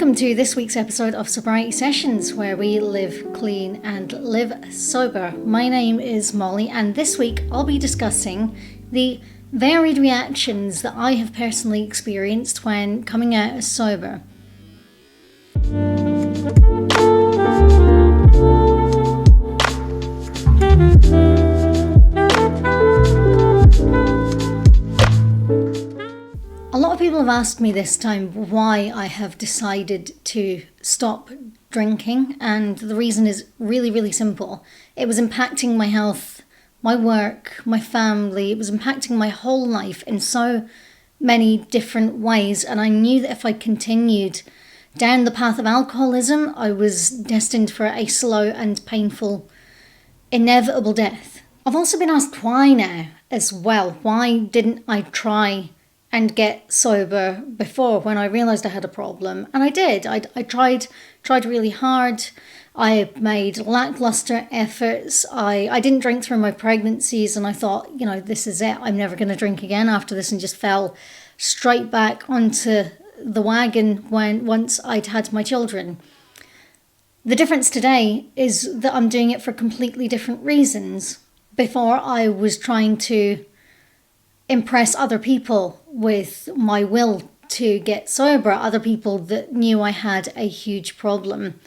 Welcome to this week's episode of Sobriety Sessions, where we live clean and live sober. My name is Molly, and this week I'll be discussing the varied reactions that I have personally experienced when coming out as sober. A lot of people have asked me this time why I have decided to stop drinking, and the reason is really simple. It was impacting my health, my work, my family. It was impacting my whole life in so many different ways, and I knew that if I continued down the path of alcoholism, I was destined for a slow and painful, inevitable death. I've also been asked why now as well. Why didn't I try and get sober before when I realised I had a problem? And I did. I tried really hard. I made lackluster efforts. I didn't drink through my pregnancies, and I thought, this is it. I'm never going to drink again after this, and just fell straight back onto the wagon once I'd had my children. The difference today is that I'm doing it for completely different reasons. Before, I was trying to impress other people with my will to get sober, other people that knew I had a huge problem.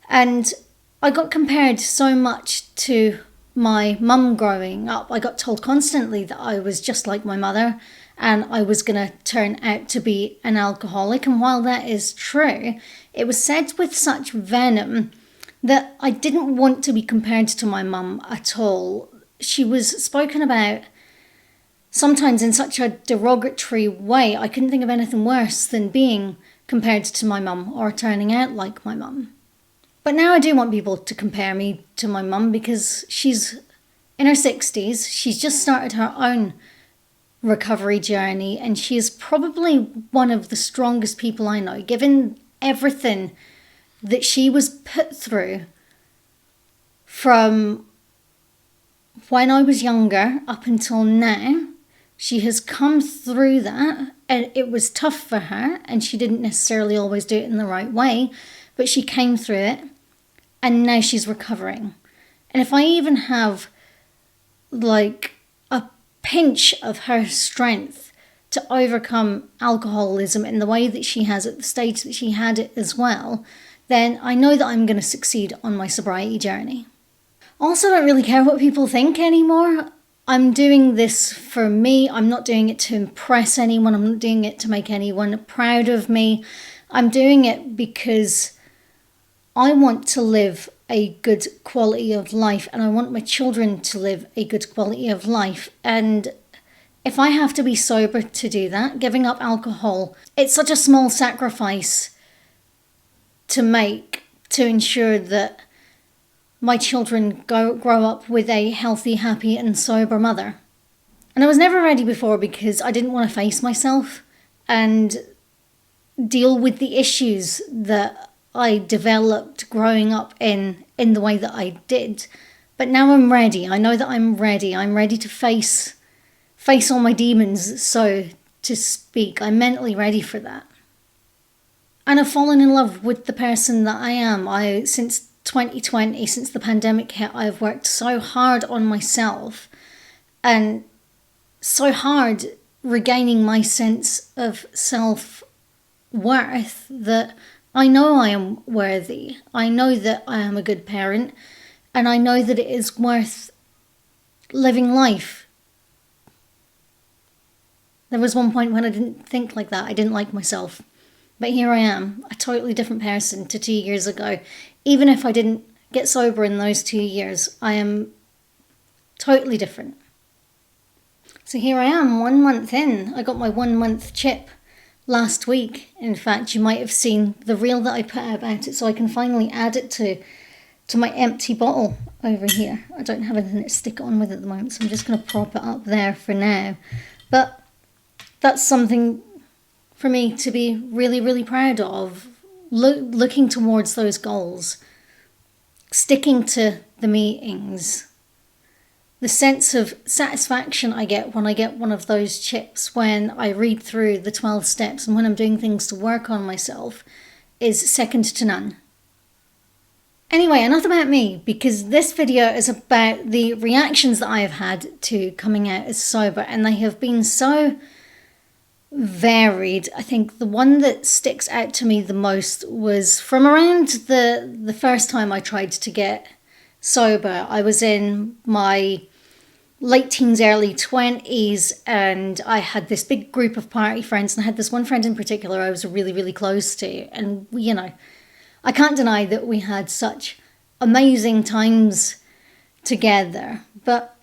And I got compared so much to my mum growing up. I got told constantly that I was just like my mother and I was going to turn out to be an alcoholic. And while that is true, it was said with such venom that I didn't want to be compared to my mum at all. She was spoken about sometimes in such a derogatory way. I couldn't think of anything worse than being compared to my mum or turning out like my mum. But now I do want people to compare me to my mum because she's in her 60s. She's just started her own recovery journey, and she is probably one of the strongest people I know, given everything that she was put through from when I was younger up until now. She has come through that, and it was tough for her, and she didn't necessarily always do it in the right way, but she came through it, and now she's recovering. And if I even have like a pinch of her strength to overcome alcoholism in the way that she has at the stage that she had it as well, then I know that I'm going to succeed on my sobriety journey. Also, I don't really care what people think anymore. I'm doing this for me. I'm not doing it to impress anyone. I'm not doing it to make anyone proud of me. I'm doing it because I want to live a good quality of life, and I want my children to live a good quality of life. And if I have to be sober to do that, giving up alcohol, it's such a small sacrifice to make to ensure that my children grow up with a healthy, happy and sober mother. And I was never ready before because I didn't want to face myself and deal with the issues that I developed growing up in the way that I did. But now I'm ready. I know that I'm ready. I'm ready to face all my demons, so to speak. I'm mentally ready for that. And I've fallen in love with the person that I am. Since 2020, since the pandemic hit, I've worked so hard on myself and so hard regaining my sense of self-worth that I know I am worthy. I know that I am a good parent, and I know that it is worth living life. There was one point when I didn't think like that. I didn't like myself. But here I am, a totally different person to 2 years ago. Even if I didn't get sober in those 2 years, I am totally different. So here I am, 1 month in. I got my 1 month chip last week. In fact, you might have seen the reel that I put out about it, so I can finally add it to my empty bottle over here. I don't have anything to stick it on with at the moment, so I'm just going to prop it up there for now. But that's something for me to be really proud of, looking towards those goals, sticking to the meetings, the sense of satisfaction I get when I get one of those chips, when I read through the 12 steps and when I'm doing things to work on myself, is second to none. Anyway, enough about me, because this video is about the reactions that I have had to coming out as sober, and they have been so varied. I think the one that sticks out to me the most was from around the first time I tried to get sober. I was in my late teens, early 20s, and I had this big group of party friends, and I had this one friend in particular I was really, really close to, and I can't deny that we had such amazing times together, but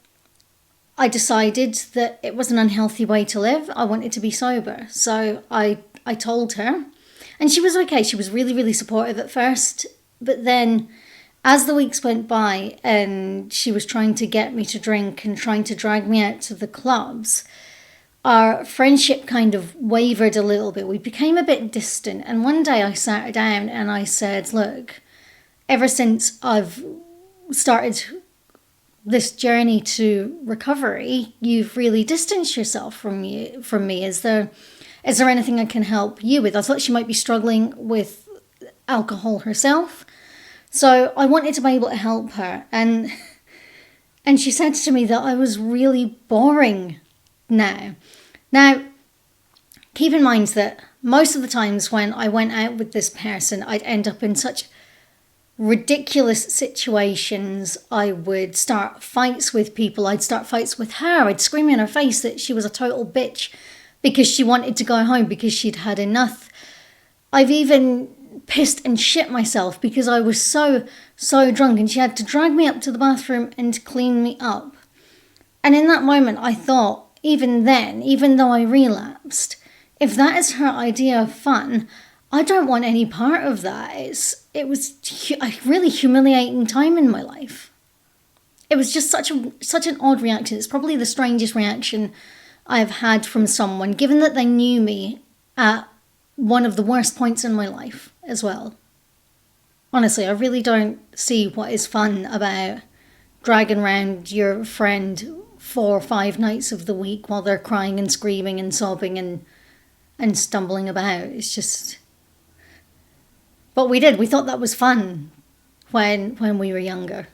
I decided that it was an unhealthy way to live. I wanted to be sober. So I told her, and she was okay. She was really, really supportive at first, but then as the weeks went by and she was trying to get me to drink and trying to drag me out to the clubs, our friendship kind of wavered a little bit. We became a bit distant. And one day I sat her down and I said, look, ever since I've started this journey to recovery, you've really distanced yourself from me. Is there anything I can help you with? I thought she might be struggling with alcohol herself. So I wanted to be able to help her. And she said to me that I was really boring now. Now, keep in mind that most of the times when I went out with this person, I'd end up in such ridiculous situations. I would start fights with people. I'd start fights with her. I'd scream in her face that she was a total bitch because she wanted to go home because she'd had enough. I've even pissed and shit myself because I was so drunk, and she had to drag me up to the bathroom and clean me up. And in that moment I thought, even then, even though I relapsed, if that is her idea of fun, I don't want any part of that. It was a really humiliating time in my life. It was just such an odd reaction. It's probably the strangest reaction I've had from someone, given that they knew me at one of the worst points in my life as well. Honestly, I really don't see what is fun about dragging around your friend 4 or 5 nights of the week while they're crying and screaming and sobbing and stumbling about. It's just... But we did. We thought that was fun when we were younger.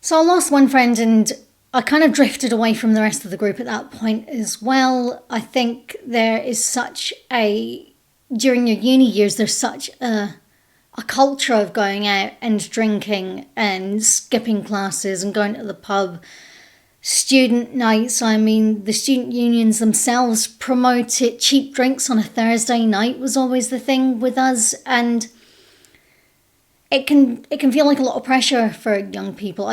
So I lost one friend, and I kind of drifted away from the rest of the group at that point as well. I think there is such a... During your uni years, there's such a culture of going out and drinking and skipping classes and going to the pub. Student nights, I mean, the student unions themselves promoted cheap drinks on a Thursday night was always the thing with us, and it can feel like a lot of pressure for young people.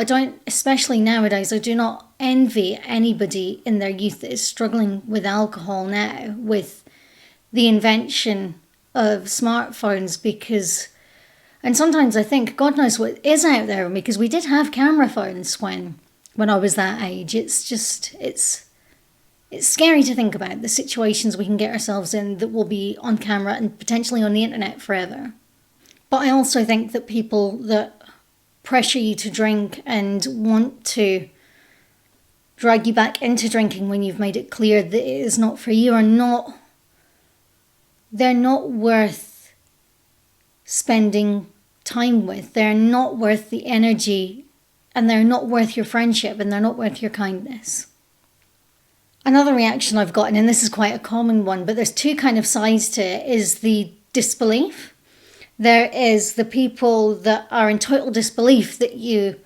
Especially nowadays, I do not envy anybody in their youth that is struggling with alcohol now with the invention of smartphones, because... And sometimes I think, God knows what is out there, because we did have camera phones when I was that age. It's just, it's scary to think about the situations we can get ourselves in that will be on camera and potentially on the internet forever. But I also think that people that pressure you to drink and want to drag you back into drinking when you've made it clear that it is not for you they're not worth spending time with. They're not worth the energy, and they're not worth your friendship, and they're not worth your kindness. Another reaction I've gotten, and this is quite a common one, but there's 2 kind of sides to it, is the disbelief. There is the people that are in total disbelief that you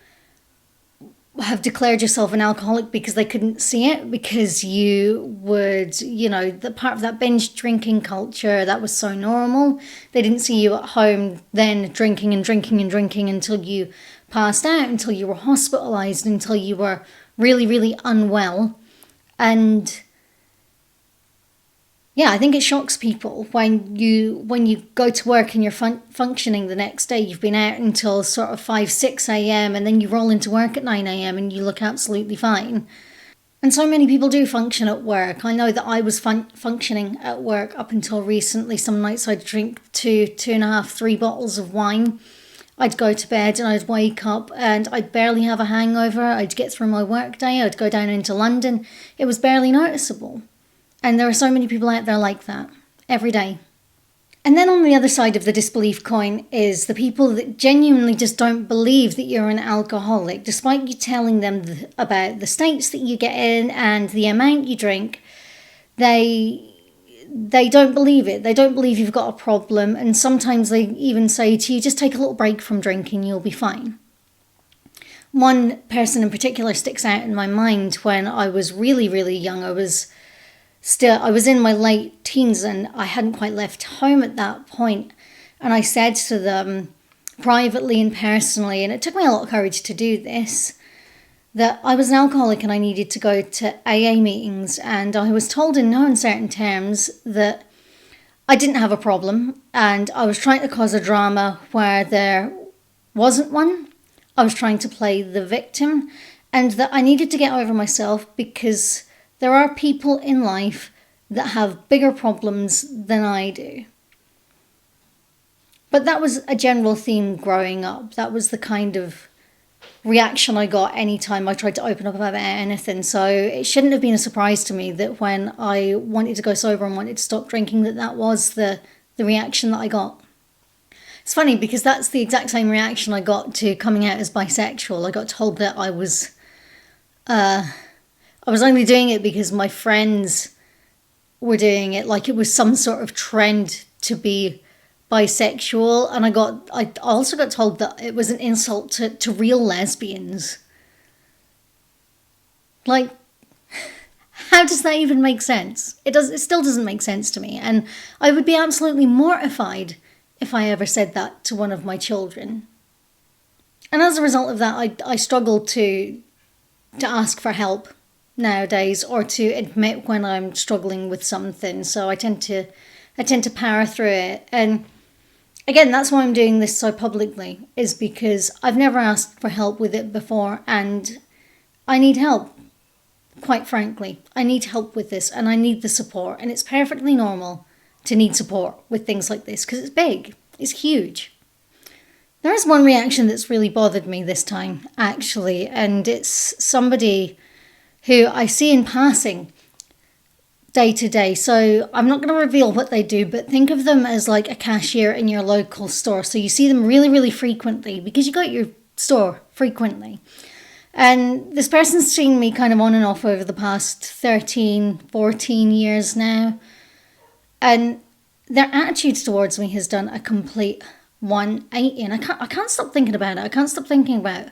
have declared yourself an alcoholic because they couldn't see it, because you would, the part of that binge drinking culture, that was so normal. They didn't see you at home then drinking and drinking and drinking until you passed out, until you were hospitalized, until you were really, really unwell. And yeah, I think it shocks people when you go to work and you're functioning the next day. You've been out until sort of 5, 6 a.m. and then you roll into work at 9 a.m. and you look absolutely fine. And so many people do function at work. I know that I was functioning at work up until recently. Some nights I'd drink 2.5, 3 bottles of wine. I'd go to bed and I'd wake up and I'd barely have a hangover. I'd get through my work day. I'd go down into London. It was barely noticeable. And there are so many people out there like that every day. And then on the other side of the disbelief coin is the people that genuinely just don't believe that you're an alcoholic, despite you telling them about the states that you get in and the amount you drink. They don't believe it. They don't believe you've got a problem. And sometimes they even say to you, just take a little break from drinking, you'll be fine. One person in particular sticks out in my mind. When I was really, really young, I was in my late teens and I hadn't quite left home at that point. And I said to them privately and personally, and it took me a lot of courage to do this, that I was an alcoholic and I needed to go to AA meetings. And I was told in no uncertain terms that I didn't have a problem and I was trying to cause a drama where there wasn't one. I was trying to play the victim, and that I needed to get over myself because there are people in life that have bigger problems than I do. But that was a general theme growing up. That was the kind of reaction I got anytime I tried to open up about anything. So it shouldn't have been a surprise to me that when I wanted to go sober and wanted to stop drinking, that was the reaction that I got. It's funny because that's the exact same reaction I got to coming out as bisexual. I got told that I was only doing it because my friends were doing it, like it was some sort of trend to be bisexual. And I also got told that it was an insult to real lesbians. Like, how does that even make sense? It still doesn't make sense to me. And I would be absolutely mortified if I ever said that to one of my children. And as a result of that, I struggle to ask for help nowadays, or to admit when I'm struggling with something. So I tend to power through it. And again, that's why I'm doing this so publicly, is because I've never asked for help with it before, and I need help. Quite frankly, I need help with this, and I need the support. And it's perfectly normal to need support with things like this because it's big, it's huge. There is one reaction that's really bothered me this time, actually, and it's somebody who I see in passing day to day. So I'm not going to reveal what they do, but think of them as like a cashier in your local store. So you see them really, really frequently because you go to your store frequently. And this person's seen me kind of on and off over the past 13, 14 years now. And their attitude towards me has done a complete 180. And I can't stop thinking about it. I can't stop thinking about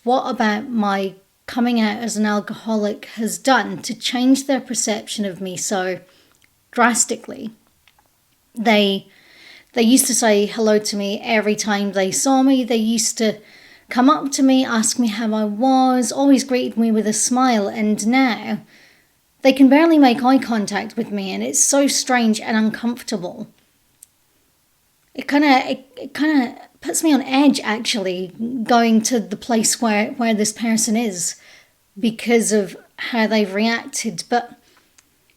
what about my coming out as an alcoholic has done to change their perception of me so drastically. They used to say hello to me every time they saw me. They used to come up to me, ask me how I was, always greeted me with a smile. And now they can barely make eye contact with me, and it's so strange and uncomfortable. It kind of puts me on edge, actually, going to the place where this person is because of how they've reacted. But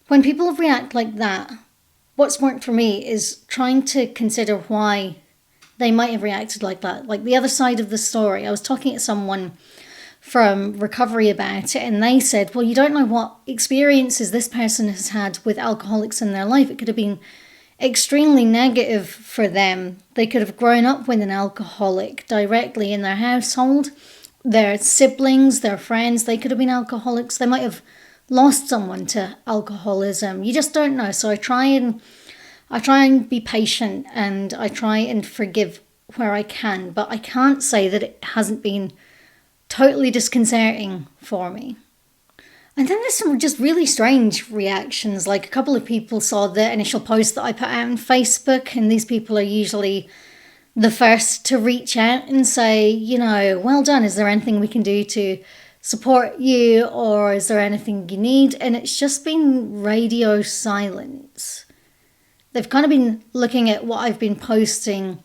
when people react like that, what's worked for me is trying to consider why they might have reacted like that. Like the other side of the story, I was talking to someone from recovery about it, and they said, well, you don't know what experiences this person has had with alcoholics in their life. It could have been extremely negative for them. They could have grown up with an alcoholic directly in their household. Their siblings, their friends, they could have been alcoholics. They might have lost someone to alcoholism. You just don't know. So I try and be patient, and I try and forgive where I can, but I can't say that it hasn't been totally disconcerting for me. And then there's some just really strange reactions. Like a couple of people saw the initial post that I put out on Facebook, and these people are usually the first to reach out and say, you know, well done, is there anything we can do to support you, or is there anything you need? And it's just been radio silence. They've kind of been looking at what I've been posting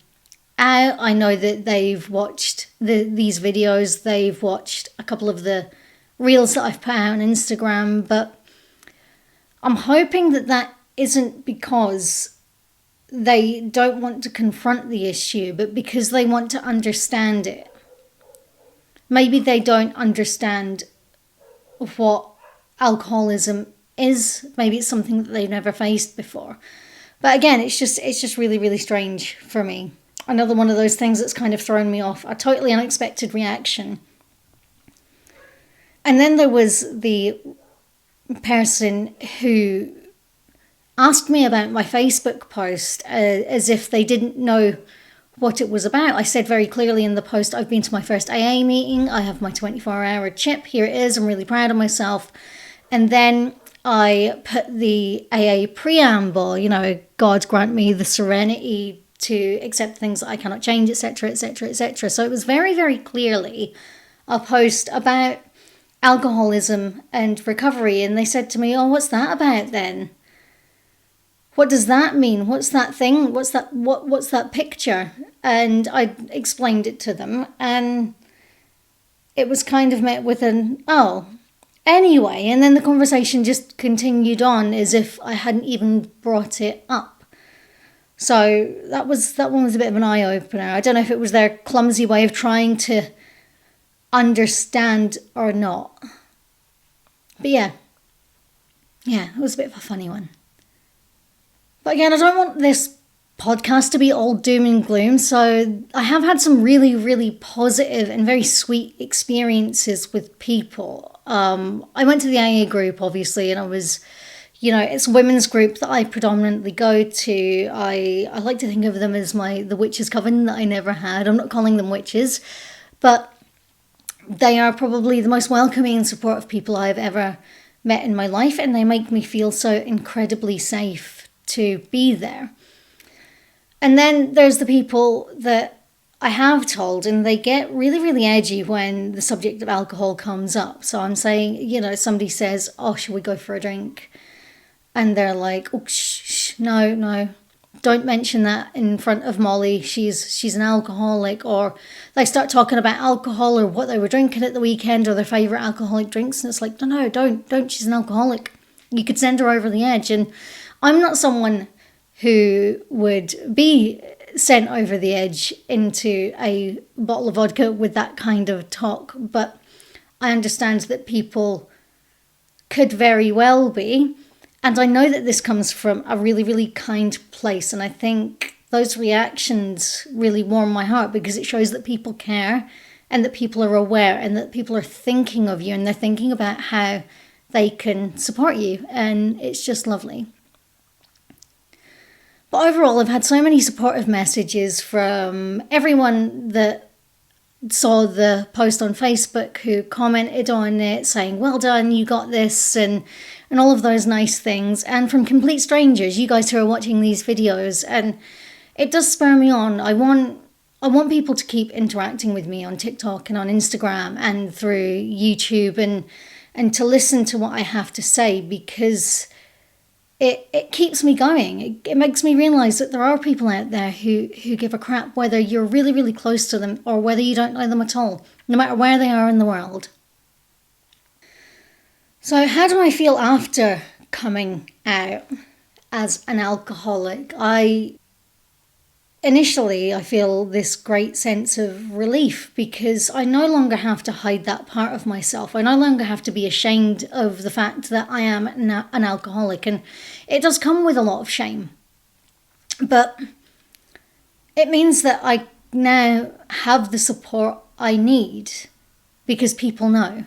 out. I know that they've watched these videos. They've watched a couple of the reels that I've put out on Instagram. But I'm hoping that isn't because they don't want to confront the issue, but because they want to understand it. Maybe they don't understand what alcoholism is. Maybe it's something that they've never faced before. But again, it's just really, really strange for me. Another one of those things that's kind of thrown me off. A totally unexpected reaction. And then there was the person who asked me about my Facebook post as if they didn't know what it was about. I said very clearly in the post, I've been to my first AA meeting. I have my 24-hour chip. Here it is. I'm really proud of myself. And then I put the AA preamble, God grant me the serenity to accept things that I cannot change, etc., etc., etc. So it was very, very clearly a post about alcoholism and recovery. And they said to me, oh, what's that about then? What does that mean? What's that thing? What's that picture? And I explained it to them, and it was kind of met with an, oh, anyway. And then the conversation just continued on as if I hadn't even brought it up. So that one was a bit of an eye-opener. I don't know if it was their clumsy way of trying to understand or not. But yeah, it was a bit of a funny one. But again, I don't want this podcast to be all doom and gloom, so I have had some really, really positive and very sweet experiences with people. I went to the AA group, obviously, and I was, it's a women's group that I predominantly go to. I like to think of them as the witches' coven that I never had. I'm not calling them witches, but they are probably the most welcoming and supportive people I've ever met in my life, and they make me feel so incredibly safe to be there. And then there's the people that I have told, and they get really, really edgy when the subject of alcohol comes up. So I'm saying, somebody says, oh, should we go for a drink? And they're like, oh, shh, no, don't mention that in front of Molly. She's an alcoholic. Or they start talking about alcohol or what they were drinking at the weekend or their favourite alcoholic drinks. And it's like, no, don't. She's an alcoholic. You could send her over the edge. And I'm not someone who would be sent over the edge into a bottle of vodka with that kind of talk, but I understand that people could very well be, and I know that this comes from a really, really kind place, and I think those reactions really warm my heart because it shows that people care and that people are aware and that people are thinking of you and they're thinking about how they can support you, and it's just lovely. But overall, I've had so many supportive messages from everyone that saw the post on Facebook who commented on it saying, well done, you got this, and all of those nice things. And from complete strangers, you guys who are watching these videos. And it does spur me on. I want people to keep interacting with me on TikTok and on Instagram and through YouTube and to listen to what I have to say, because it keeps me going. It makes me realise that there are people out there who give a crap whether you're really, really close to them or whether you don't know them at all, no matter where they are in the world. So how do I feel after coming out as an alcoholic? Initially, I feel this great sense of relief because I no longer have to hide that part of myself. I no longer have to be ashamed of the fact that I am an alcoholic. And it does come with a lot of shame. But it means that I now have the support I need because people know.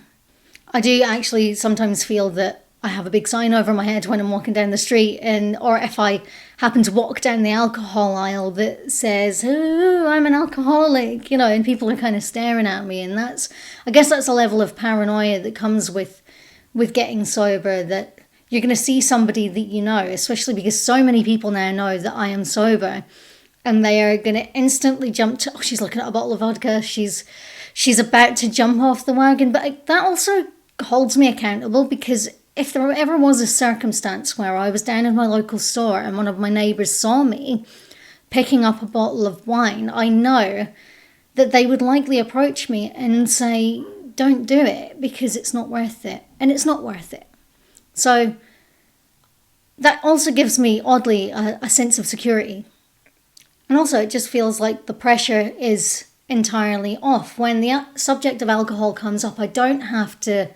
I do actually sometimes feel that I have a big sign over my head when I'm walking down the street, or if I happen to walk down the alcohol aisle that says, oh, I'm an alcoholic, and people are kind of staring at me. And I guess that's a level of paranoia that comes with getting sober, that you're going to see somebody that you know, especially because so many people now know that I am sober, and they are going to instantly jump to, oh, she's looking at a bottle of vodka, she's about to jump off the wagon. But that also holds me accountable, because if there ever was a circumstance where I was down in my local store and one of my neighbours saw me picking up a bottle of wine, I know that they would likely approach me and say, don't do it because it's not worth it. And it's not worth it. So that also gives me, oddly, a sense of security. And also it just feels like the pressure is entirely off. When the subject of alcohol comes up, I don't have to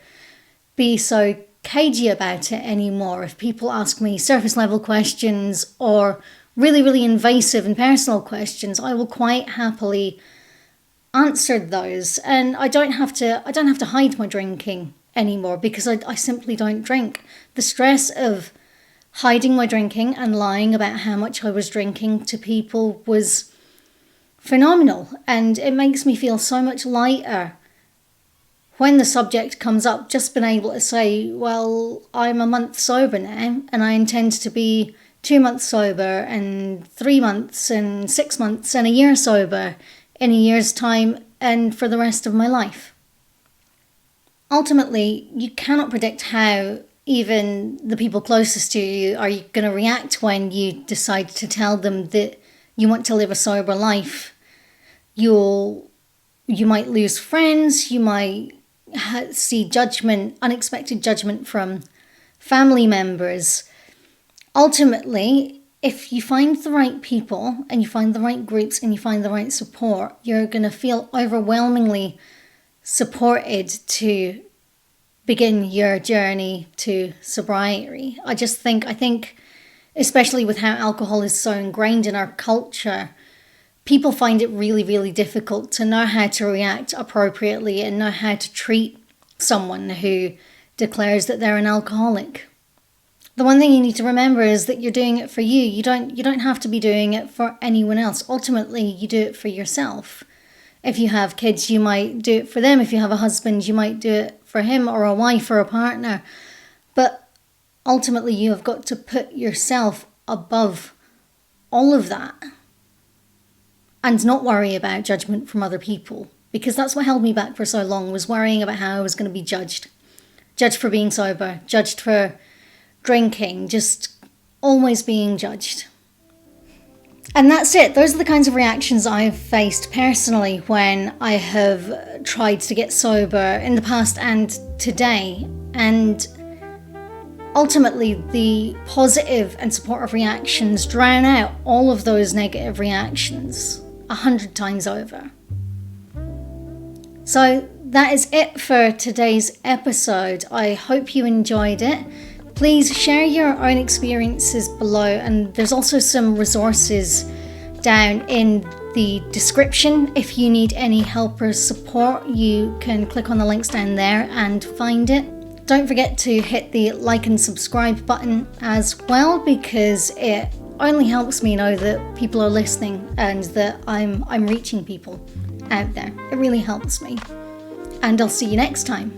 be so cagey about it anymore. If people ask me surface level questions or really, really invasive and personal questions, I will quite happily answer those. And I don't have to hide my drinking anymore, because I simply don't drink. The stress of hiding my drinking and lying about how much I was drinking to people was phenomenal, and it makes me feel so much lighter when the subject comes up. Just being able to say, well, I'm a month sober now, and I intend to be 2 months sober, and 3 months, and 6 months, and a year sober in a year's time, and for the rest of my life. Ultimately, you cannot predict how even the people closest to you are going to react when you decide to tell them that you want to live a sober life. You might lose friends, you might see judgment, unexpected judgment from family members. Ultimately, if you find the right people and you find the right groups and you find the right support, you're going to feel overwhelmingly supported to begin your journey to sobriety. I think, especially with how alcohol is so ingrained in our culture, people find it really, really difficult to know how to react appropriately and know how to treat someone who declares that they're an alcoholic. The one thing you need to remember is that you're doing it for you. You don't have to be doing it for anyone else. Ultimately, you do it for yourself. If you have kids, you might do it for them. If you have a husband, you might do it for him, or a wife, or a partner. But ultimately, you have got to put yourself above all of that and not worry about judgment from other people, because that's what held me back for so long, was worrying about how I was going to be judged for being sober, judged for drinking, just always being judged. And that's it. Those are the kinds of reactions I've faced personally when I have tried to get sober in the past and today. And ultimately, the positive and supportive reactions drown out all of those negative reactions 100 times over. So that is it for today's episode. I hope you enjoyed it. Please share your own experiences below, and there's also some resources down in the description. If you need any help or support, you can click on the links down there and find it. Don't forget to hit the like and subscribe button as well, because it only helps me know that people are listening and that I'm reaching people out there. It really helps me. And I'll see you next time.